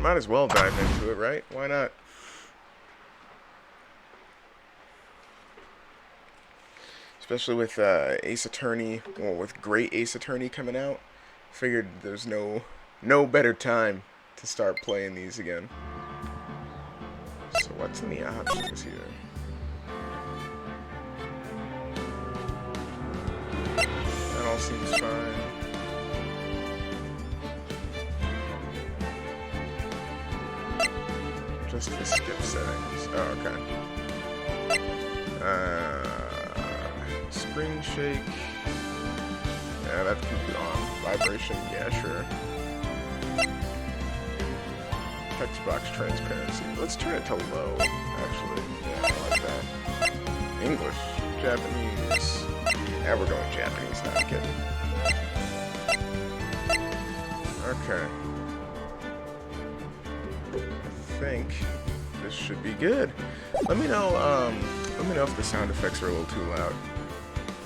Might as well dive into it, right? Why not? Especially with Ace Attorney, well, with Great Ace Attorney coming out. Figured there's no better time to start playing these again. So what's in the options here? That all seems fine. Just the skip settings. Oh, okay. Spring shake. Yeah, that could be on. Vibration, yeah, sure. Text box transparency. Let's turn it to low, actually. Yeah, I like that. English, Japanese. Yeah, we're going Japanese, not kidding. Okay. I think this should be good. Let me know if the sound effects are a little too loud.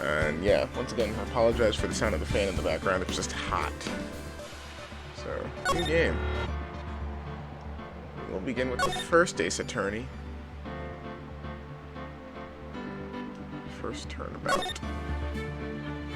And yeah, once again, I apologize for the sound of the fan in the background. It's just hot. So, new game. We'll begin with the first Ace Attorney. First turnabout. Blood.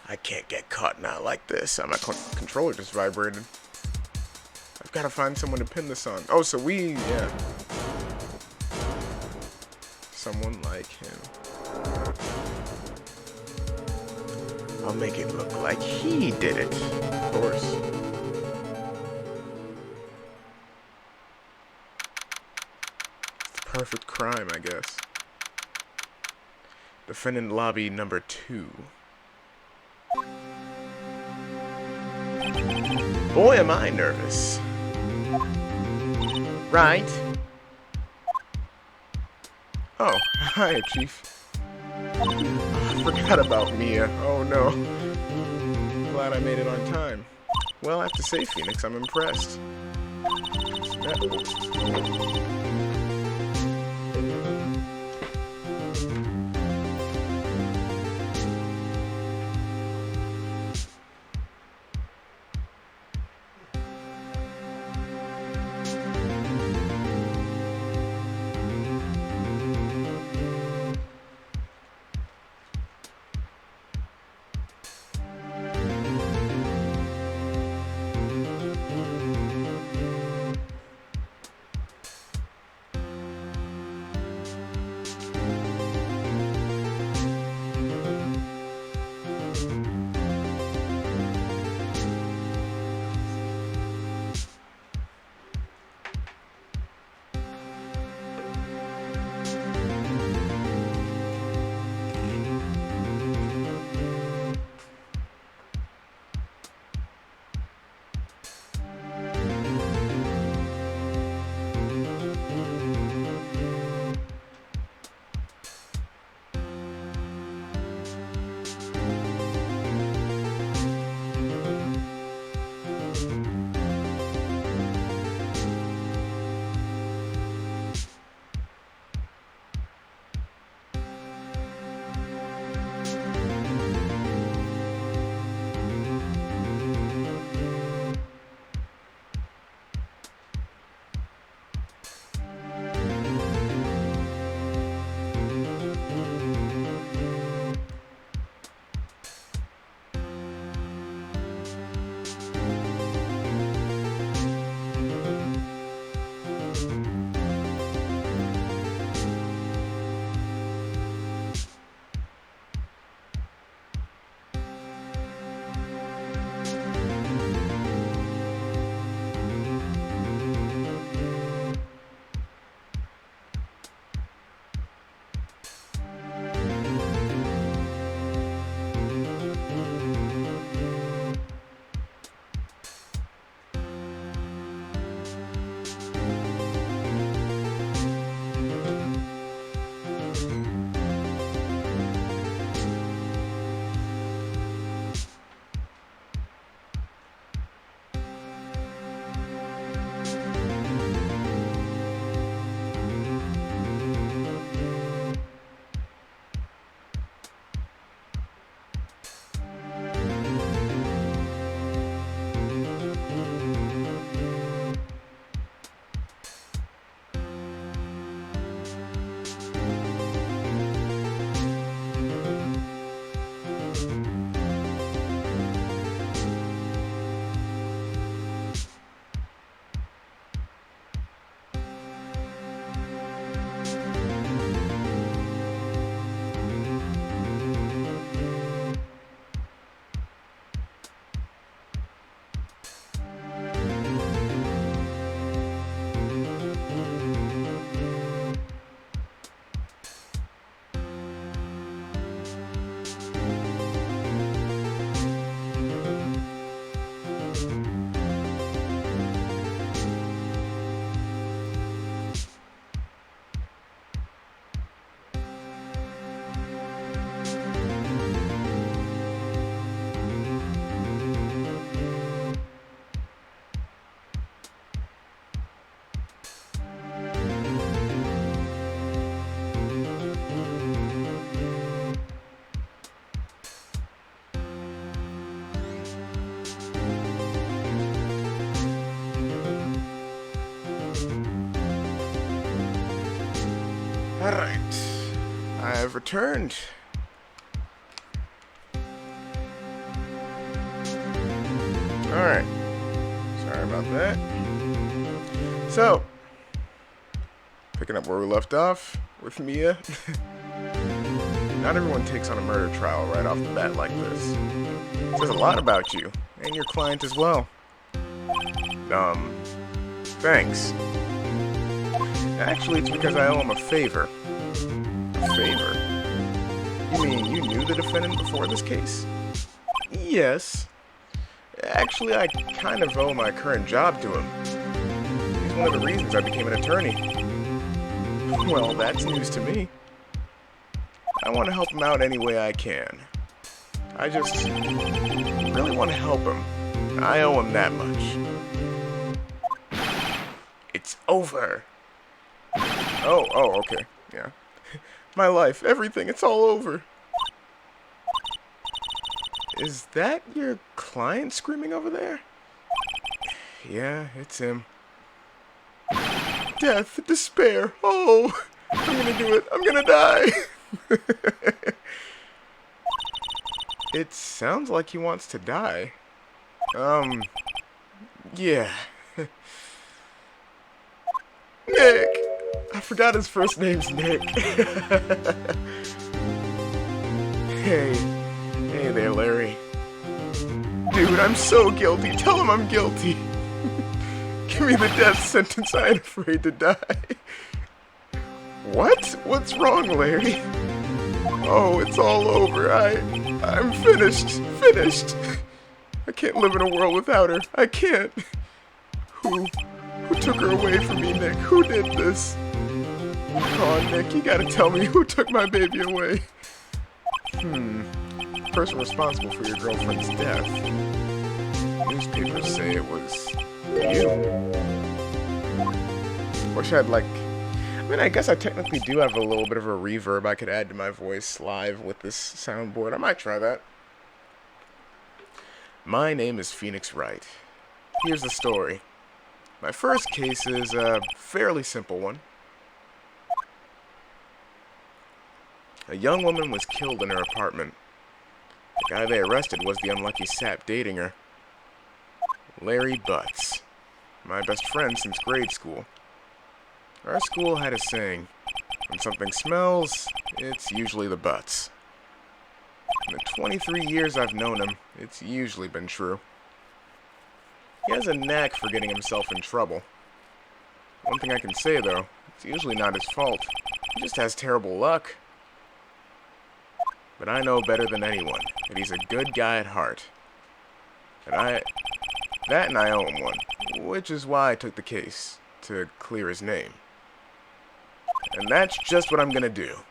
I can't get caught now like this. My controller just vibrated. I've got to find someone to pin this on. Oh, so yeah. Someone like him. I'll make it look like he did it. Of course. It's the perfect crime, I guess. Defendant lobby number 2. Boy, am I nervous. Right? Oh, hi, Chief. I forgot about Mia. Oh, no. Glad I made it on time. Well, I have to say, Phoenix, I'm impressed. have returned. Alright. Sorry about that. So, picking up where we left off with Mia. Not everyone takes on a murder trial right off the bat like this. It says a lot about you, and your client as well. Thanks. Actually, it's because I owe him a favor. A favor? You mean you knew the defendant before this case? Yes. Actually, I kind of owe my current job to him. He's one of the reasons I became an attorney. Well, that's news to me. I want to help him out any way I can. I just really want to help him. I owe him that much. It's over. Oh, okay. Yeah. My life, everything, it's all over. Is that your client screaming over there? Yeah, it's him. Death, despair, oh, I'm gonna do it, I'm gonna die. It sounds like he wants to die. Yeah. Nick! I forgot his first name's Nick. Hey there, Larry. Dude, I'm so guilty. Tell him I'm guilty. Give me the death sentence. I ain't afraid to die. What? What's wrong, Larry? Oh, it's all over. I'm finished. Finished. I can't live in a world without her. I can't. Who took her away from me, Nick? Who did this? Oh, Nick, you gotta tell me who took my baby away. Person responsible for your girlfriend's death. Newspapers say it was you. Wish I'd I guess I technically do have a little bit of a reverb I could add to my voice live with this soundboard. I might try that. My name is Phoenix Wright. Here's the story. My first case is a fairly simple one. A young woman was killed in her apartment. The guy they arrested was the unlucky sap dating her. Larry Buttz. My best friend since grade school. Our school had a saying, when something smells, it's usually the Buttz. In the 23 years I've known him, it's usually been true. He has a knack for getting himself in trouble. One thing I can say, though, it's usually not his fault. He just has terrible luck. But I know better than anyone that he's a good guy at heart. And I owe him one, which is why I took the case, to clear his name. And that's just what I'm gonna do.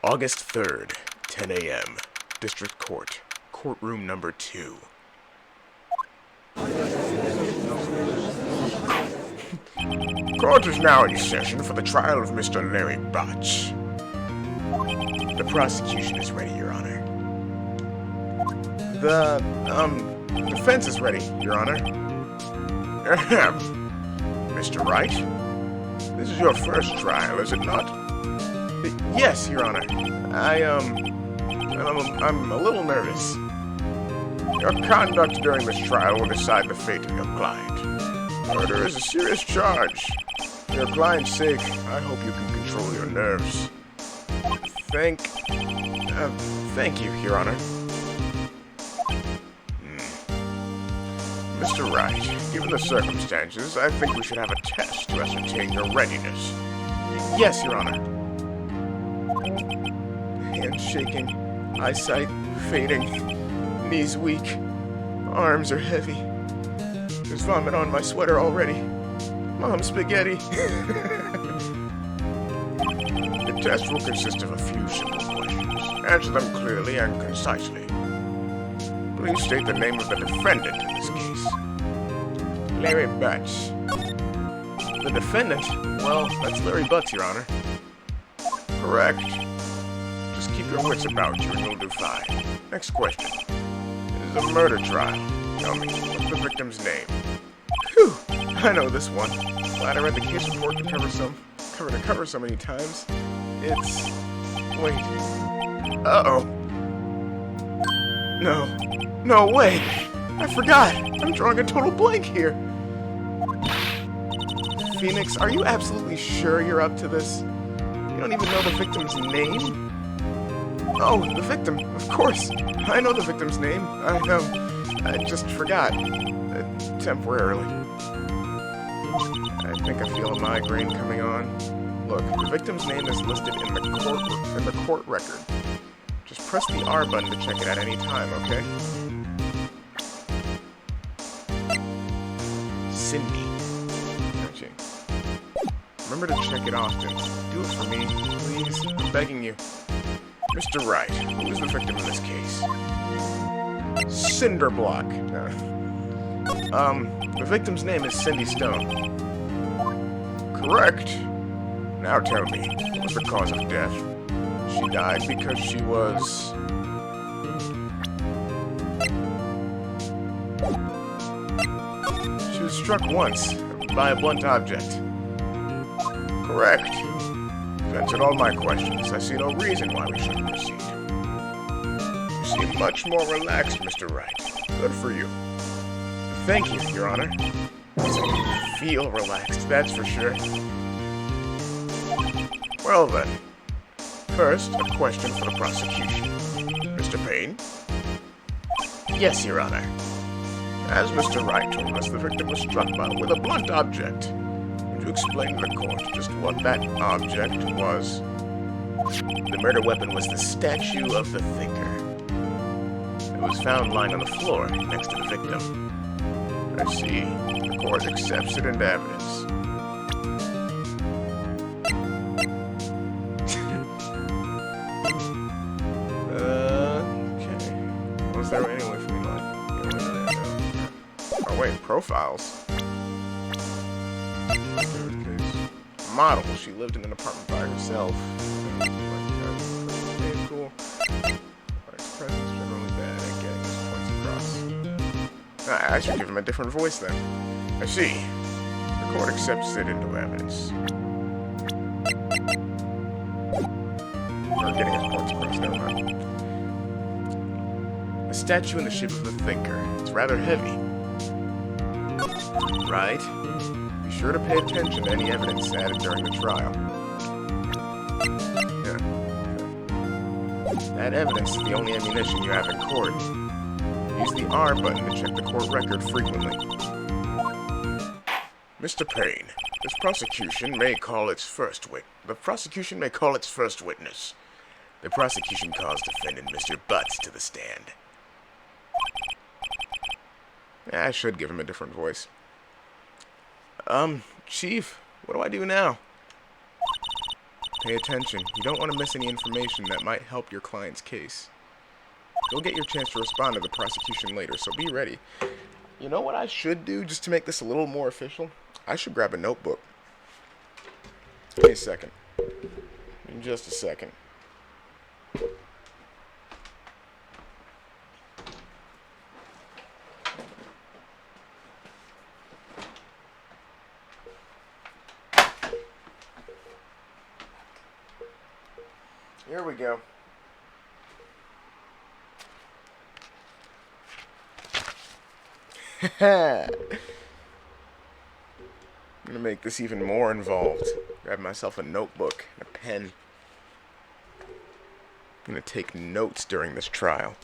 August 3rd, 10 a.m., District Court, Courtroom number 2. Court is now in session for the trial of Mr. Larry Buttz. The prosecution is ready, Your Honor. The defense is ready, Your Honor. Ahem. Mr. Wright? This is your first trial, is it not? Yes, Your Honor. I'm a little nervous. Your conduct during this trial will decide the fate of your client. Murder is a serious charge. For your client's sake, I hope you can control your nerves. Thank you, Your Honor. Mr. Wright, given the circumstances, I think we should have a test to ascertain your readiness. Yes, Your Honor. Hands shaking, eyesight fading, knees weak, arms are heavy. There's vomit on my sweater already. Mom, spaghetti. The test will consist of a few simple questions. Answer them clearly and concisely. Please state the name of the defendant in this case. Larry Buttz. The defendant? Well, that's Larry Buttz, Your Honor. Correct. Just keep your wits about you and you'll do fine. Next question. It is a murder trial. Tell me, what's the victim's name? Phew, I know this one. Glad I read the case report to cover so many times. It's... Wait. Uh-oh. No way. I forgot. I'm drawing a total blank here. Phoenix, are you absolutely sure you're up to this? You don't even know the victim's name? Oh, the victim. Of course. I know the victim's name. I just forgot. Temporarily. I think I feel a migraine coming on. Look, the victim's name is listed in the court record. Just press the R button to check it at any time, okay? Cindy. Gotcha. Remember to check it often. Do it for me, please. I'm begging you. Mr. Wright, who is the victim in this case? Cinderblock. The victim's name is Cindy Stone. Correct. Now tell me, what was the cause of death? She died because she was... She was struck once by a blunt object. Correct. You've answered all my questions. I see no reason why we shouldn't proceed. You seem much more relaxed, Mr. Wright. Good for you. Thank you, Your Honor. You feel relaxed, that's for sure. Well then. First, a question for the prosecution. Mr. Payne? Yes, Your Honor. As Mr. Wright told us, the victim was struck with a blunt object. Would you explain to the court just what that object was? The murder weapon was the statue of the thinker. It was found lying on the floor next to the victim. I see. The court accepts it into evidence. Okay. Was there any way for me like... Oh wait, profiles. Model. She lived in an apartment by herself. Okay, cool. Presence generally bad at getting his points across. I should give him a different voice then. I see. The court accepts it into evidence. Or getting his points across, never mind. A statue in the shape of the thinker. It's rather heavy. Right? Be sure to pay attention to any evidence added during the trial. Yeah. That evidence is the only ammunition you have in court. Use the R button to check the court record frequently. Mr. Payne, this prosecution may call its first witness. The prosecution may call its first witness. The prosecution calls defendant Mr. Buttz to the stand. Yeah, I should give him a different voice. Chief, what do I do now? Pay attention. You don't want to miss any information that might help your client's case. You'll get your chance to respond to the prosecution later, so be ready. You know what I should do, just to make this a little more official? I should grab a notebook. Give me a second. In just a second. Here we go. I'm gonna make this even more involved. Grab myself a notebook and a pen. I'm gonna take notes during this trial.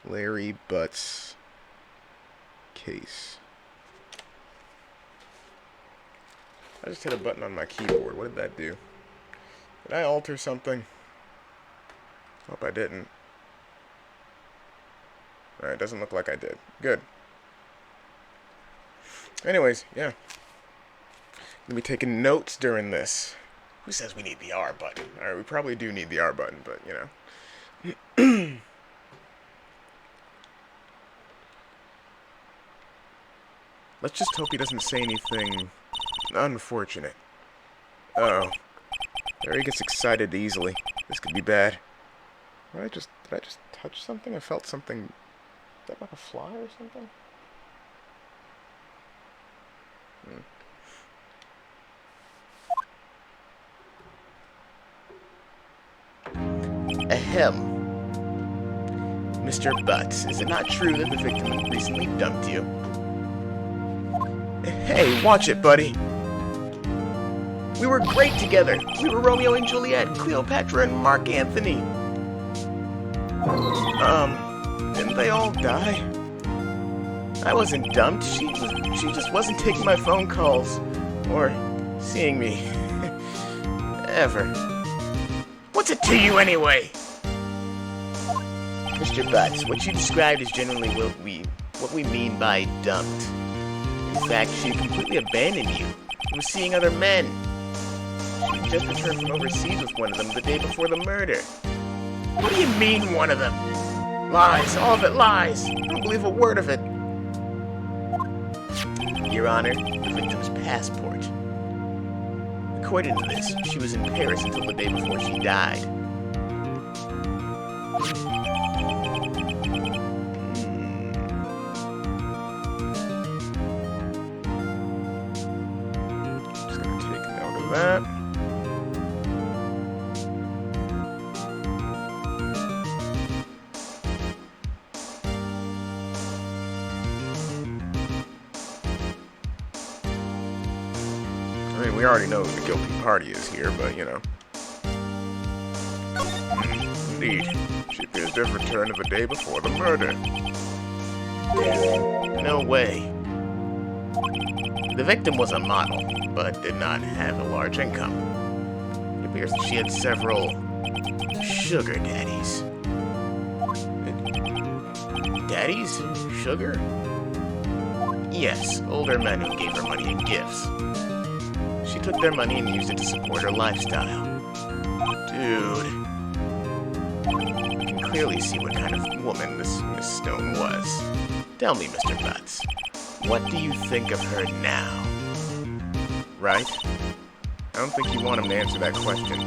Larry Buttz case. I just hit a button on my keyboard. What did that do? Did I alter something? Hope I didn't. Alright, doesn't look like I did. Good. Anyways, yeah. Gonna be taking notes during this. Who says we need the R button? Alright, we probably do need the R button, but, you know. Let's just hope he doesn't say anything unfortunate. Uh-oh. There he gets excited easily. This could be bad. Did I just touch something? I felt something. Is that like a fly or something? Ahem. Mr. Buttz, is it not true that the victim recently dumped you? Hey, watch it, buddy. We were great together. We were Romeo and Juliet, Cleopatra and Mark Antony. Didn't they all die? I wasn't dumped. She just wasn't taking my phone calls. Or seeing me. Ever. What's it to you anyway? Mr. Buttz, what you described is generally what we mean by dumped. In fact, she completely abandoned you. She was seeing other men. She had just returned from overseas with one of them the day before the murder. What do you mean, one of them? Lies, all of it lies. I don't believe a word of it. Your Honor, the victim's passport. According to this, she was in Paris until the day before she died. Just gonna take note of that. I mean, we already know who the guilty party is here, but, you know. Indeed. She appears to have returned the day before the murder. No way. The victim was a model, but did not have a large income. It appears that she had several sugar daddies. Daddies? Sugar? Yes, older men who gave her money and gifts. She took their money and used it to support her lifestyle. Dude. You can clearly see what kind of woman this Miss Stone was. Tell me, Mr. Buttz, what do you think of her now? Right? I don't think you want him to answer that question.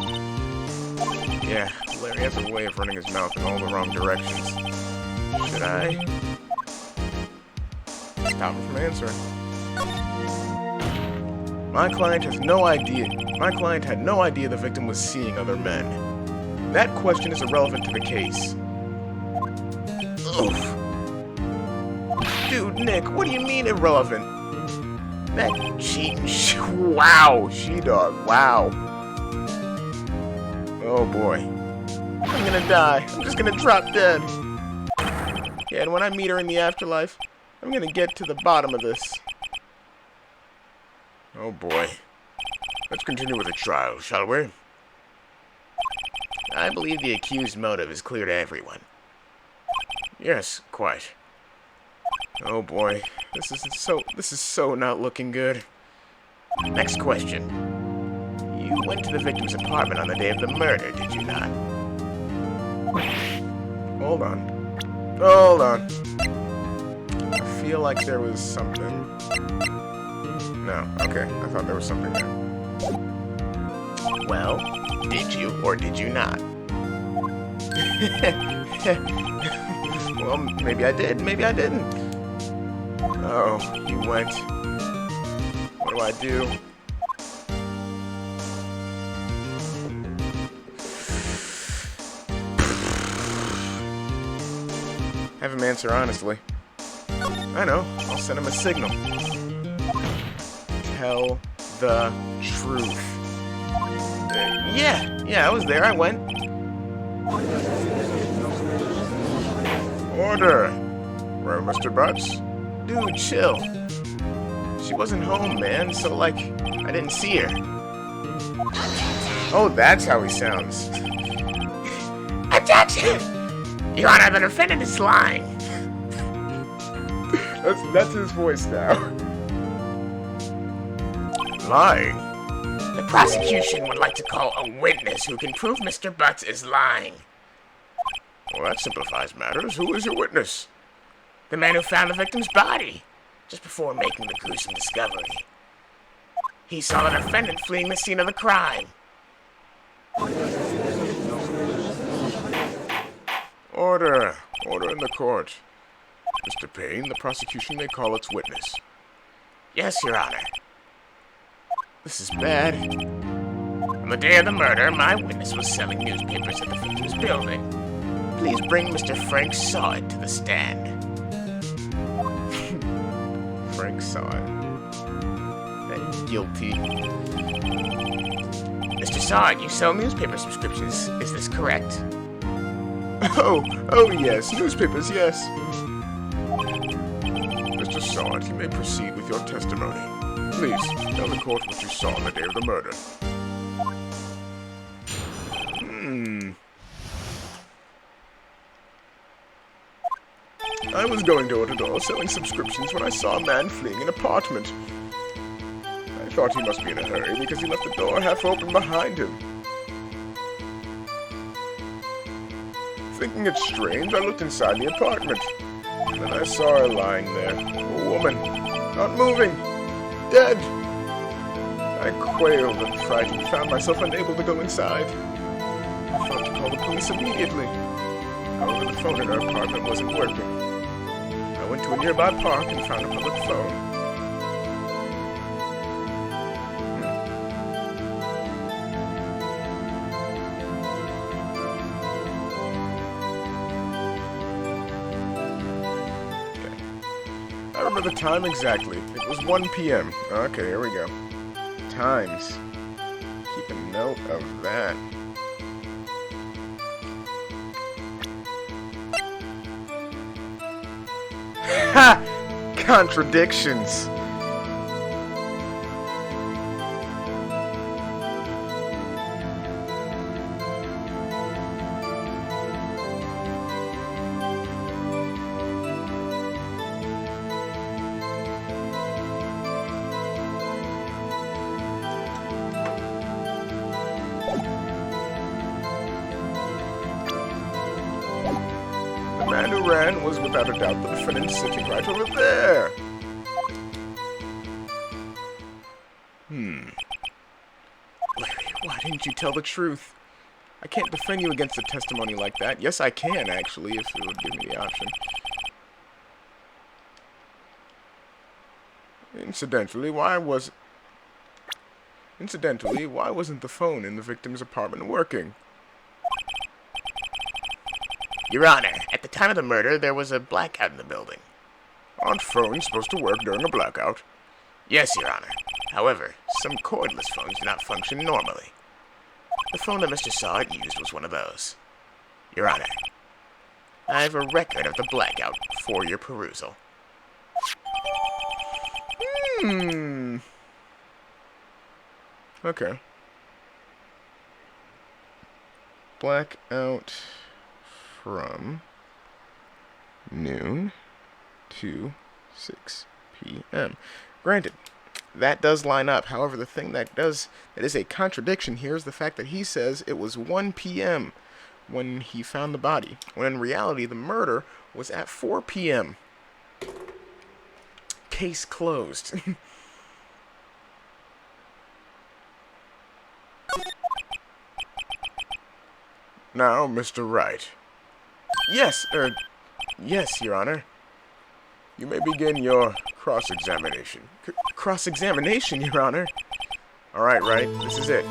Yeah, Larry has a way of running his mouth in all the wrong directions. Should I stop him from answering? My client had no idea the victim was seeing other men. That question is irrelevant to the case. Oof. Dude, Nick, what do you mean irrelevant? That cheating wow, she-dog, wow. Oh boy. I'm gonna die. I'm just gonna drop dead. Yeah, and when I meet her in the afterlife, I'm gonna get to the bottom of this. Oh boy. Let's continue with the trial, shall we? I believe the accused motive is clear to everyone. Yes, quite. Oh boy. This is so not looking good. Next question. You went to the victim's apartment on the day of the murder, did you not? Hold on. Hold on. I feel like there was something. No, okay. I thought there was something there. Well, did you or did you not? Well, maybe I did, maybe I didn't. Oh, you went. What do I do? Have him answer honestly. I know, I'll send him a signal. Tell the truth. Yeah, I was there, I went. Order! Right, Mr. Buttz? Dude, chill. She wasn't home, man, so, like, I didn't see her. Oh, that's how he sounds. Objection! Your Honor, the defendant is lying. That's his voice now. Lying? The prosecution would like to call a witness who can prove Mr. Buttz is lying. Well, that simplifies matters. Who is your witness? The man who found the victim's body, just before making the gruesome discovery. He saw the defendant fleeing the scene of the crime. Order! Order in the court. Mr. Payne, the prosecution may call its witness. Yes, Your Honor. This is bad. On the day of the murder, my witness was selling newspapers at the victim's building. Please bring Mr. Frank Sawed to the stand. Frank Sawed. And guilty. Mr. Sawed, you sell newspaper subscriptions. Is this correct? Oh yes, newspapers, yes. Mr. Sawed, you may proceed with your testimony. Please, tell the court what you saw on the day of the murder. I was going door to door selling subscriptions when I saw a man fleeing an apartment. I thought he must be in a hurry because he left the door half open behind him. Thinking it strange, I looked inside the apartment. And then I saw her lying there. A woman. Not moving. Dead. I quailed and frightened, found myself unable to go inside. I thought to call the police immediately. However, the phone in her apartment wasn't working. I went to a nearby park and found a public phone. I remember the time exactly. It was 1 p.m. Okay, here we go. Times. Keep a note of that. Ha! Contradictions. The man who ran was without a doubt the defendant sitting right over there. Larry, why didn't you tell the truth? I can't defend you against a testimony like that. Yes, I can, actually, if it would give me the option. Incidentally, why wasn't the phone in the victim's apartment working? Your Honor, at the time of the murder, there was a blackout in the building. Aren't phones supposed to work during a blackout? Yes, Your Honor. However, some cordless phones do not function normally. The phone that Mr. Sawed used was one of those. Your Honor, I have a record of the blackout for your perusal. Okay. Blackout from noon to 6 p.m. Granted, that does line up. However, the thing that is a contradiction here is the fact that he says it was 1 p.m. when he found the body, when in reality the murder was at 4 p.m. Case closed. Now, Mr. Wright. Yes, Your Honor. You may begin your cross-examination. Cross-examination, Your Honor? Alright, Wright, this is it.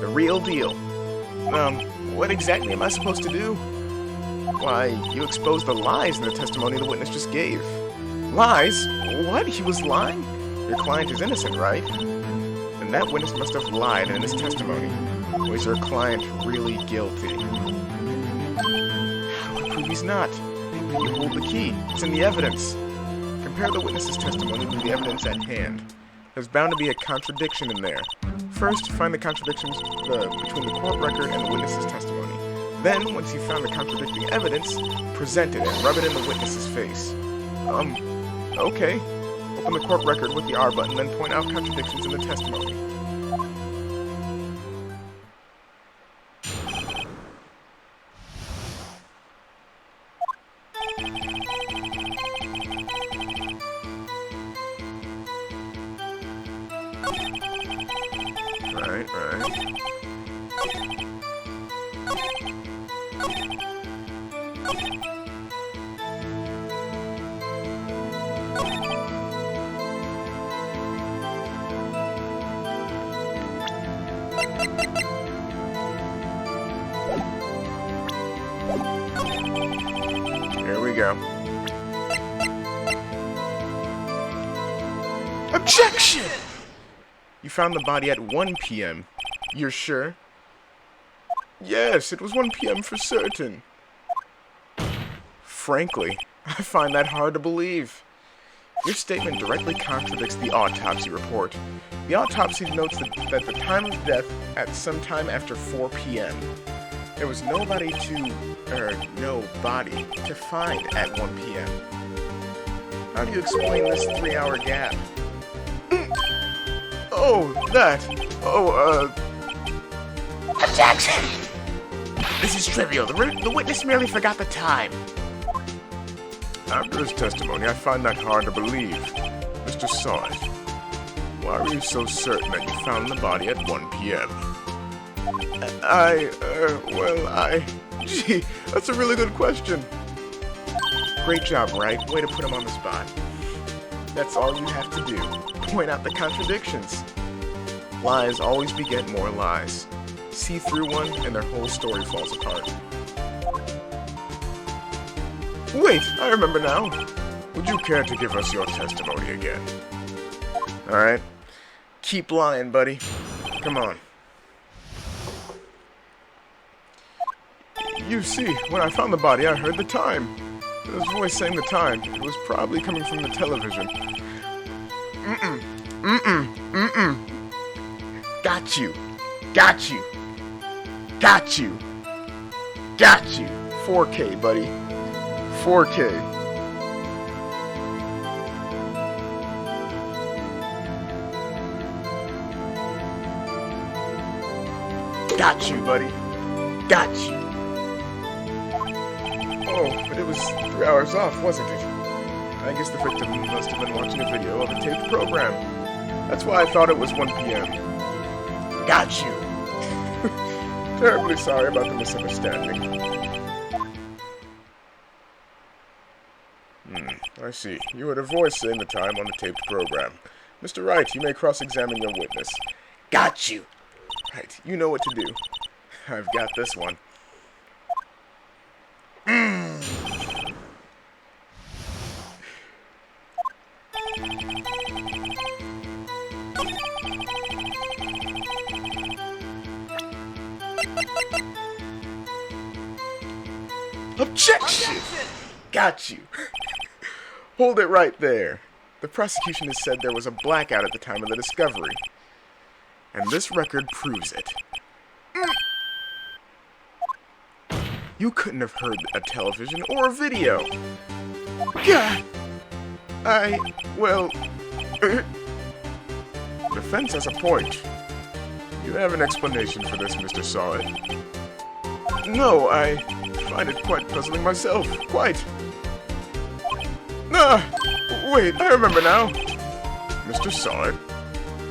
The real deal. What exactly am I supposed to do? Why, you exposed the lies in the testimony the witness just gave. Lies? What? He was lying? Your client is innocent, right? And that witness must have lied in his testimony. Or is your client really guilty? How to prove he's not? You hold the key. It's in the evidence. Compare the witness's testimony with the evidence at hand. There's bound to be a contradiction in there. First, find the contradictions between the court record and the witness's testimony. Then, once you've found the contradicting evidence, present it and rub it in the witness's face. Okay. Open the court record with the R button, then point out contradictions in the testimony. Right. go. Objection! You found the body at 1 p.m. You're sure? Yes, it was 1 p.m. for certain. Frankly, I find that hard to believe. Your statement directly contradicts the autopsy report. The autopsy notes that the time of death at some time after 4 p.m. There was no body to find at 1 p.m. How do you explain this 3-hour gap? Objection! This is trivial. The witness merely forgot the time. After his testimony, I find that hard to believe. Mr. Sawyer, why were you so certain that you found the body at 1 p.m.? Gee, that's a really good question. Great job, Wright. Way to put him on the spot. That's all you have to do. Point out the contradictions. Lies always beget more lies. See through one, and their whole story falls apart. Wait, I remember now. Would you care to give us your testimony again? Alright. Keep lying, buddy. Come on. You see, when I found the body, I heard the time. There was a voice saying the time. It was probably coming from the television. Got you. Got you. Got you. Got you. 4K, buddy. 4K. Got you, buddy. Got you. Oh, but it was 3 hours off, wasn't it? I guess the victim must have been watching a video of a taped program. That's why I thought it was 1 p.m. Got you. Terribly sorry about the misunderstanding. I see. You heard a voice saying the time on the taped program. Mr. Wright, you may cross-examine your witness. Got you. Right, you know what to do. I've got this one. Objection! Got you. Hold it right there. The prosecution has said there was a blackout at the time of the discovery. And this record proves it. You couldn't have heard a television or a video. God! Defense has a point. You have an explanation for this, Mr. Sawyer. No, I find it quite puzzling myself. Quite. Wait, I remember now. Mr. Sawyer,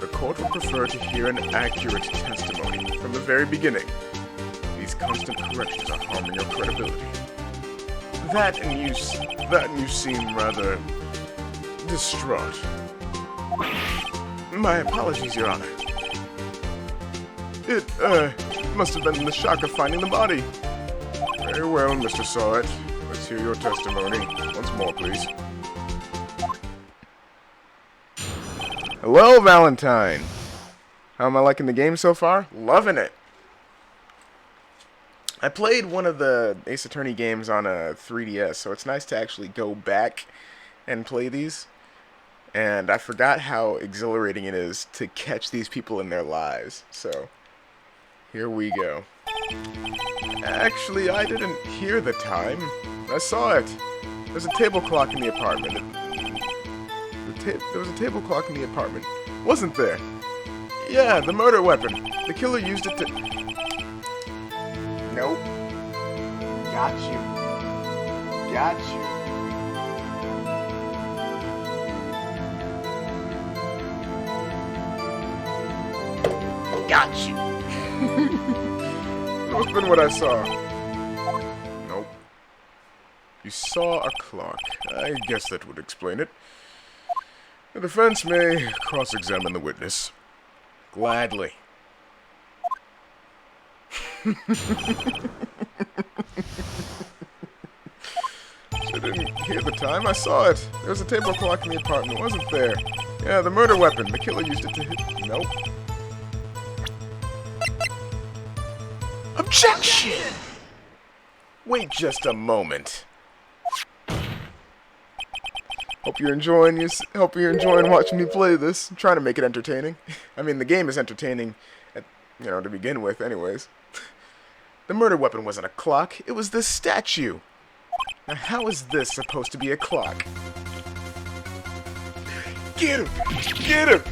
the court would prefer to hear an accurate testimony from the very beginning. These constant corrections are harming your credibility. That and you seem rather distraught. My apologies, Your Honor. It must have been the shock of finding the body. Very well, Mr. Sawyer. Let's hear your testimony. Once more, please. Hello, Valentine. How am I liking the game so far? Loving it. I played one of the Ace Attorney games on a 3DS, so it's nice to actually go back and play these. And I forgot how exhilarating it is to catch these people in their lives. So, here we go. Actually, I didn't hear the time. I saw it. There's a table clock in the apartment. There was a table clock in the apartment. Wasn't there? Yeah, the murder weapon. The killer used it to... Nope. Got you. Got you. Got you. Must have been what I saw. Nope. You saw a clock. I guess that would explain it. The defense may cross-examine the witness. Gladly. Should didn't hear the time. I saw it. There was a table clock in the apartment, wasn't there? Yeah, the murder weapon. The killer used it to hit... Nope. Objection! Wait just a moment. Hope you're enjoying watching me play this. I'm trying to make it entertaining. I mean, the game is entertaining, to begin with, anyways. The murder weapon wasn't a clock. It was this statue. Now, how is this supposed to be a clock? Get him! Get him!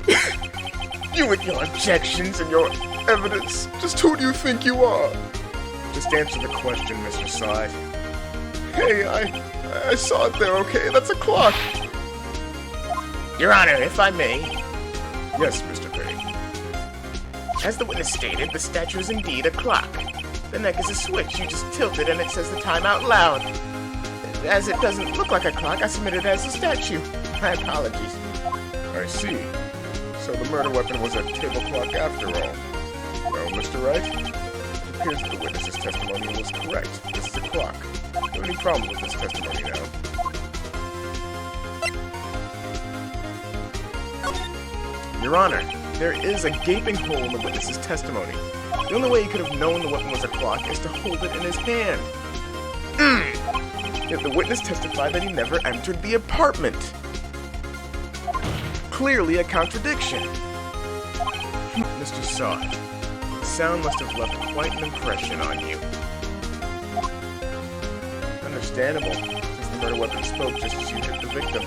You with your objections and your evidence. Just who do you think you are? Just answer the question, Mr. Side. Hey, I saw it there, okay? That's a clock. Your Honor, if I may. Yes, Mr. Payne. As the witness stated, the statue is indeed a clock. The neck is a switch. You just tilt it and it says the time out loud. As it doesn't look like a clock, I submit it as a statue. My apologies. I see. So the murder weapon was a table clock after all. Well, Mr. Wright, it appears that the witness's testimony was correct. This is a clock. Do you have any problem with this testimony now? Your Honor, there is a gaping hole in the witness's testimony. The only way he could have known the weapon was a clock is to hold it in his hand. Yet the witness testified that he never entered the apartment. Clearly a contradiction. Mr. Sod, the sound must have left quite an impression on you. Understandable, since the murder weapon spoke just as you hit the victim.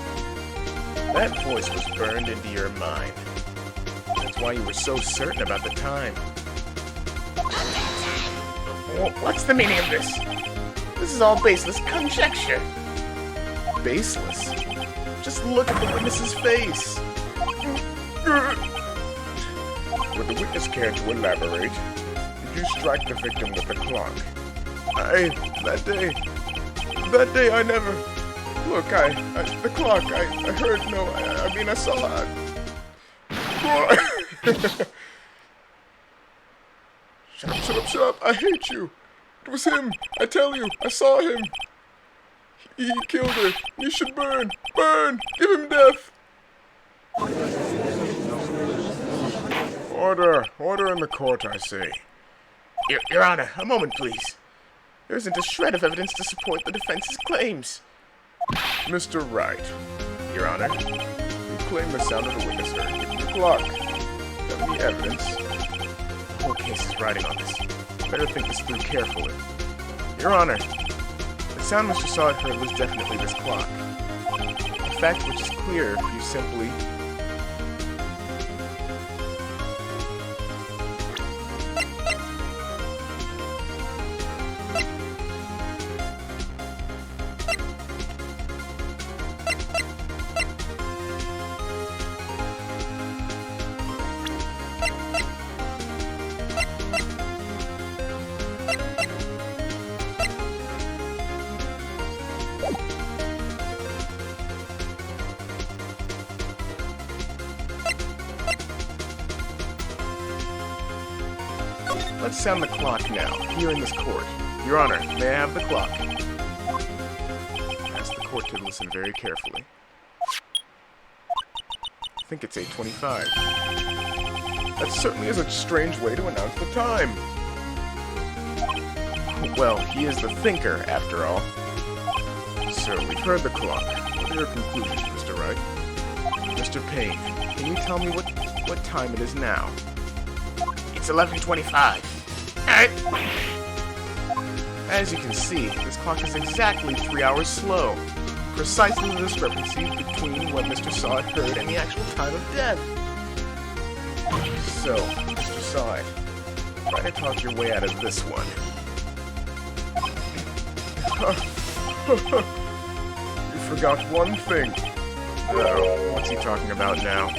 That voice was burned into your mind. That's why you were so certain about the time. What's the meaning of this? This is all baseless conjecture. Baseless? Just look at the witness's face. Would the witness care to elaborate? Did you strike the victim with the clock? That day I never... Look, the clock, I heard, no, I saw it. Shut up, I hate you. It was him, I tell you, I saw him. He killed her. He should burn, give him death. Order in the court, I say. Your Honor, a moment, please. There isn't a shred of evidence to support the defense's claims. Mr. Wright, Your Honor, you claim the sound of the witness heard hitting the clock. Have any evidence? The whole case is riding on this. Better think this through carefully. Your Honor, the sound Mr. Sod heard was definitely this clock. A fact which is clear if you simply... Let's sound the clock now, here in this court. Your Honor, may I have the clock? Ask the court to listen very carefully. I think it's 8:25. That certainly is a strange way to announce the time. Well, he is the thinker, after all. So, we've heard the clock. What are your conclusions, Mr. Wright? Mr. Payne, can you tell me what time it is now? It's 11:25. As you can see, this clock is exactly 3 hours slow. Precisely the discrepancy between what Mr. Sod heard and the actual time of death. So, Mr. Sod, try to talk your way out of this one. You forgot one thing. Oh, what's he talking about now?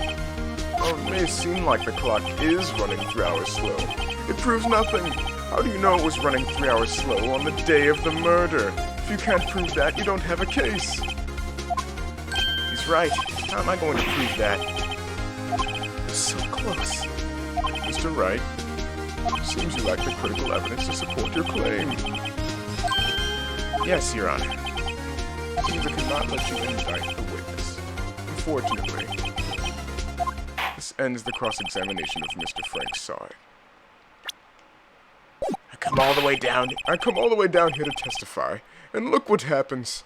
Oh, it may seem like the clock is running 3 hours slow. It proves nothing. How do you know it was running 3 hours slow on the day of the murder? If you can't prove that, you don't have a case. He's right. How am I going to prove that? So close. Mr. Wright, seems you lack the critical evidence to support your claim. Yes, Your Honor. which means I cannot let you indict the witness. Unfortunately, this ends the cross-examination of Mr. Frank Sard. I come all the way down here to testify, and look what happens.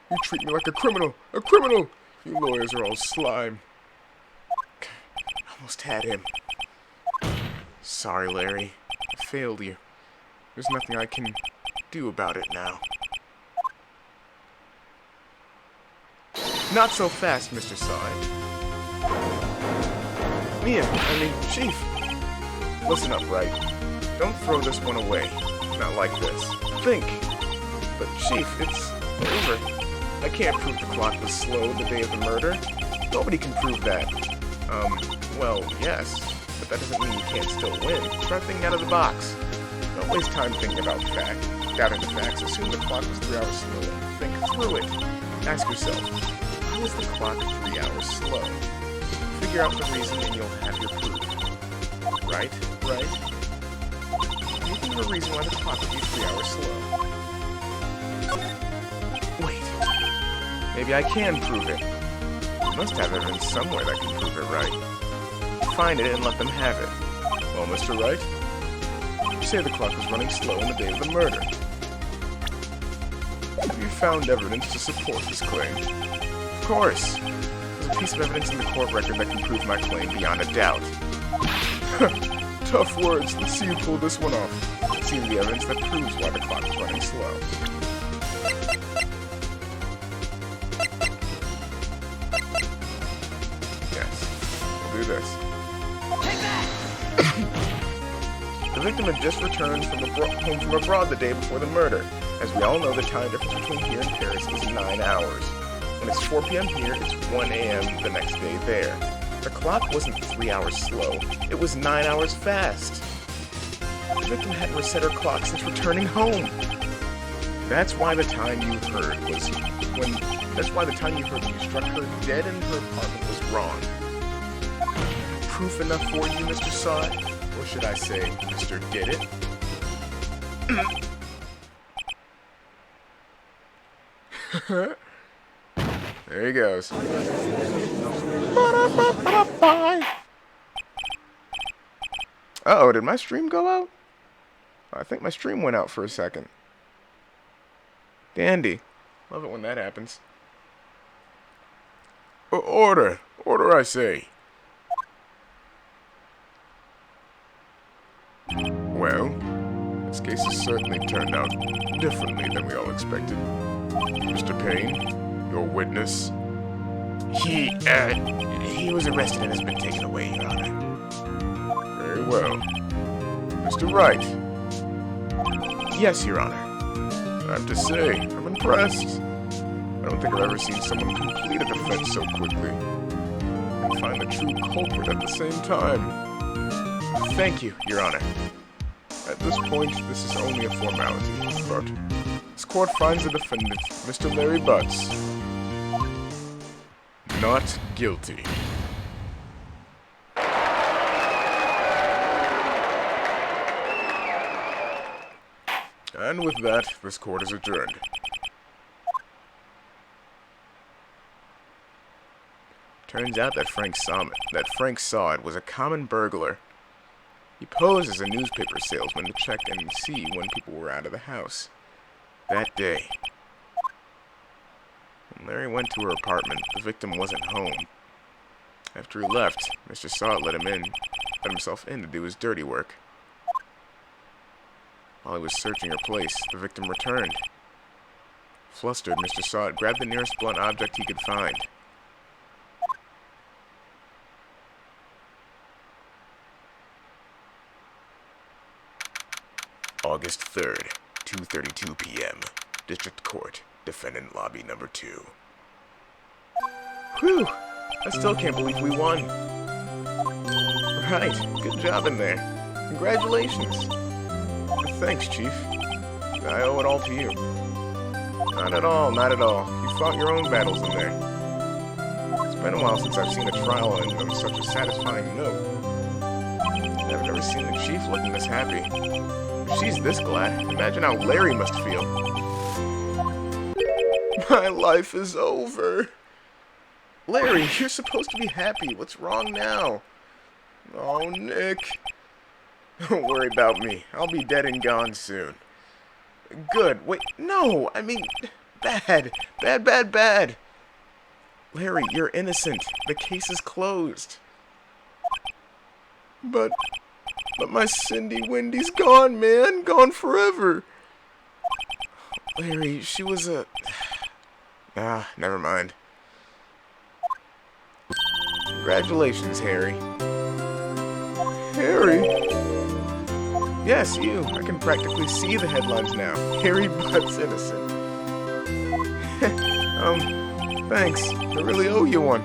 You treat me like a criminal! A criminal! You lawyers are all slime. Almost had him. Sorry, Larry. I failed you. There's nothing I can do about it now. Not so fast, Mr. Sard. Chief. Listen up, right? Don't throw this one away. Not like this. Think. But, Chief, it's over. I can't prove the clock was slow the day of the murder. Nobody can prove that. Well, yes. But that doesn't mean you can't still win. Try thinking out of the box. Don't waste time thinking about doubting the facts. Assume the clock was 3 hours slow. Think through it. Ask yourself, how is the clock 3 hours slow? Figure out the reason and you'll have your proof. Right? Right? Can you think of a reason why the clock would be 3 hours slow? Wait. Maybe I can prove it. You must have evidence somewhere that can prove it right. Find it and let them have it. Well, Mr. Wright, you say the clock was running slow on the day of the murder. Have you found evidence to support this claim? Of course. There's a piece of evidence in the court record that can prove my claim beyond a doubt. Tough words. Let's see you pull this one off. Let's see the evidence that proves why the clock is running slow. Yes, we'll do this. The victim had just returned home from abroad the day before the murder. As we all know, the time difference between here and Paris is 9 hours. When it's 4 p.m. here, it's 1 a.m. the next day there. The clock wasn't 3 hours slow, it was 9 hours fast. The victim hadn't reset her clock since returning home. That's why the time you heard when you struck her dead in her apartment was wrong. Proof enough for you, Mr. Sard? Or should I say, Mr. Did It? There he goes. Uh-oh, did my stream go out? I think my stream went out for a second. Dandy. Love it when that happens. Order. Order, I say. Well, this case has certainly turned out differently than we all expected. Mr. Payne, your witness. He was arrested and has been taken away, Your Honor. Very well. Mr. Wright. Yes, Your Honor. I have to say, I'm impressed. I don't think I've ever seen someone complete a defense so quickly. And find the true culprit at the same time. Thank you, Your Honor. At this point, this is only a formality, but this court finds the defendant, Mr. Larry Buttz, not guilty. And with that, this court is adjourned. Turns out that Frank Sard was a common burglar. He posed as a newspaper salesman to check and see when people were out of the house. That day, when Larry went to her apartment, the victim wasn't home. After he left, Mr. Sard let himself in to do his dirty work. While he was searching her place, the victim returned. Flustered, Mr. Sard grabbed the nearest blunt object he could find. August 3rd, 2:32 p.m. District Court, Defendant Lobby Number 2. Whew! I still can't believe we won. Right, good job in there. Congratulations. Thanks, Chief. I owe it all to you. Not at all, not at all. You fought your own battles in there. It's been a while since I've seen a trial end on such a satisfying note. I've never seen the Chief looking this happy. If she's this glad, imagine how Larry must feel. My life is over. Larry, you're supposed to be happy. What's wrong now? Oh, Nick. Don't worry about me. I'll be dead and gone soon. Good. Wait, no. I mean, bad. Bad, bad, bad. Larry, you're innocent. The case is closed. But my Cindy Wendy's gone, man. Gone forever. Larry, she was a... never mind. Congratulations, Harry. Harry? Yes, you. I can practically see the headlines now. Harry Buttz innocent. Thanks. I really owe you one.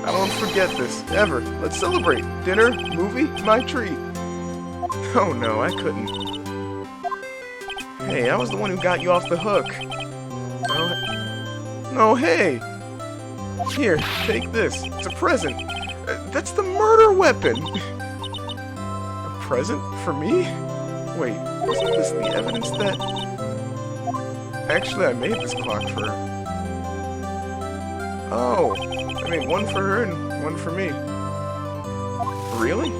I won't forget this, ever. Let's celebrate. Dinner, movie, my treat. Oh no, I couldn't. Hey, I was the one who got you off the hook. No, hey! Here, take this. It's a present. That's the murder weapon! A present for me? Wait, wasn't this the evidence that... Actually, I made this clock for her. Oh, I made one for her and one for me. Really?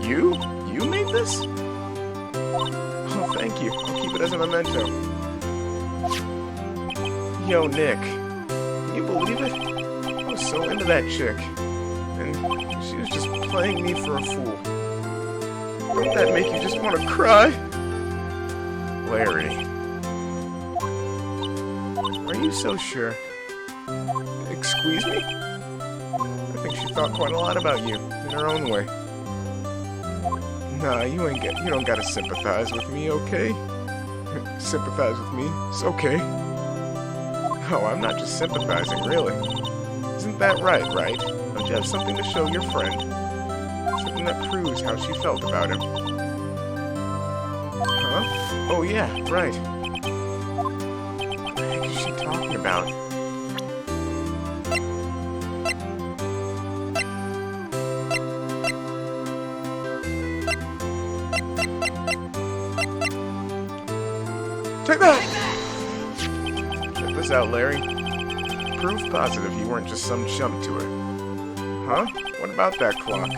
You? You made this? Oh, thank you. I'll keep it as a memento. Yo, Nick. Can you believe it? I was so into that chick. And she was just playing me for a fool. Don't that make you just want to cry? Larry. Are you so sure? Squeeze me? I think she thought quite a lot about you, in her own way. Nah, you don't gotta sympathize with me, okay? Sympathize with me? It's okay. Oh, I'm not just sympathizing, really. Isn't that right? Don't you have something to show your friend? Something that proves how she felt about him. Huh? Oh yeah, right. What the heck is she talking about? Take that! Check this out, Larry. Proof positive you weren't just some chump to her. Huh? What about that clock?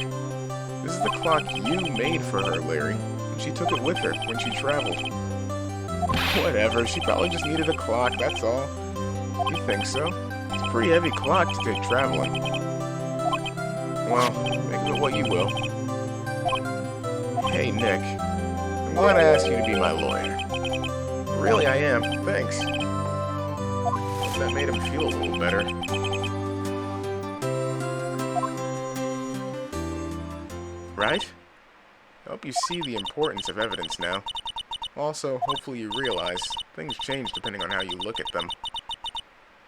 This is the clock you made for her, Larry. And she took it with her when she traveled. Whatever, she probably just needed a clock, that's all. You think so? It's a pretty heavy clock to take traveling. Well, make of it what you will. Hey, Nick. I'm glad I asked you to be my lawyer. Really, I am. Thanks. That made him feel a little better. Right? I hope you see the importance of evidence now. Also, hopefully you realize things change depending on how you look at them.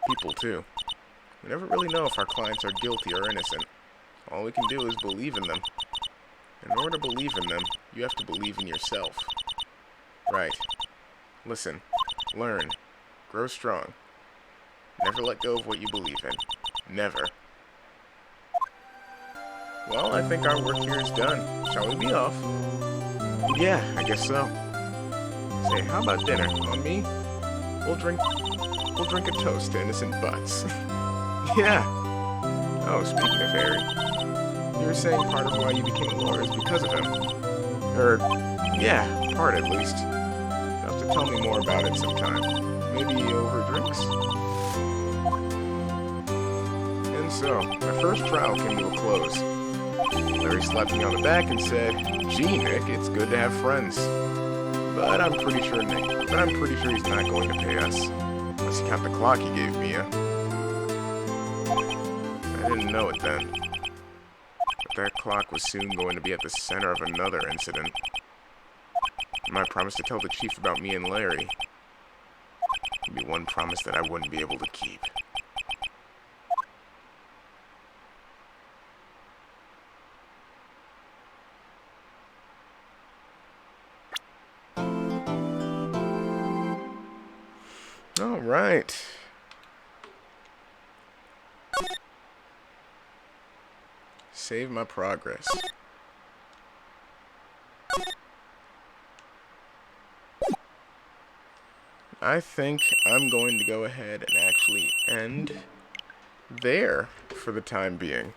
People, too. We never really know if our clients are guilty or innocent. All we can do is believe in them. In order to believe in them, you have to believe in yourself. Right. Listen, learn, grow strong. Never let go of what you believe in. Never. Well, I think our work here is done. Shall we be off? Yeah, I guess so. Say, how about dinner? On me? We'll drink a toast to innocent Buttz. Yeah. Oh, speaking of Harry, you were saying part of why you became a lawyer is because of him. Yeah, part at least. You'll have to tell me more about it sometime. Maybe over drinks? And so, my first trial came to a close. Larry slapped me on the back and said, "Gee, Nick, it's good to have friends." But I'm pretty sure he's not going to pay us. Unless you count the clock he gave me, I didn't know it then. But that clock was soon going to be at the center of another incident. And my promise to tell the chief about me and Larry would be one promise that I wouldn't be able to keep. All right. Save my progress. I I think I'm going to go ahead and actually end there for the time being.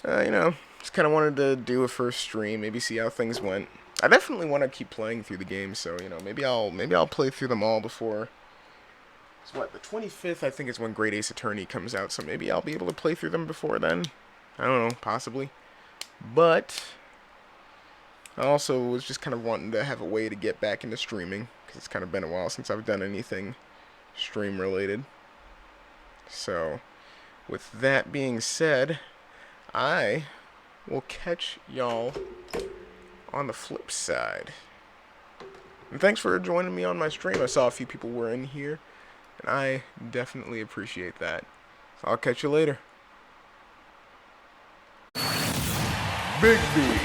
Just kind of wanted to do a first stream, maybe see how things went. I definitely want to keep playing through the game, so maybe I'll play through them all before. It's what, the 25th I think is when Great Ace Attorney comes out, so maybe I'll be able to play through them before then. I don't know, possibly. But I also was just kind of wanting to have a way to get back into streaming, because it's kind of been a while since I've done anything stream related. So with that being said, I will catch y'all on the flip side. And thanks for joining me on my stream. I saw a few people were in here, and I definitely appreciate that. So I'll catch you later. Big B.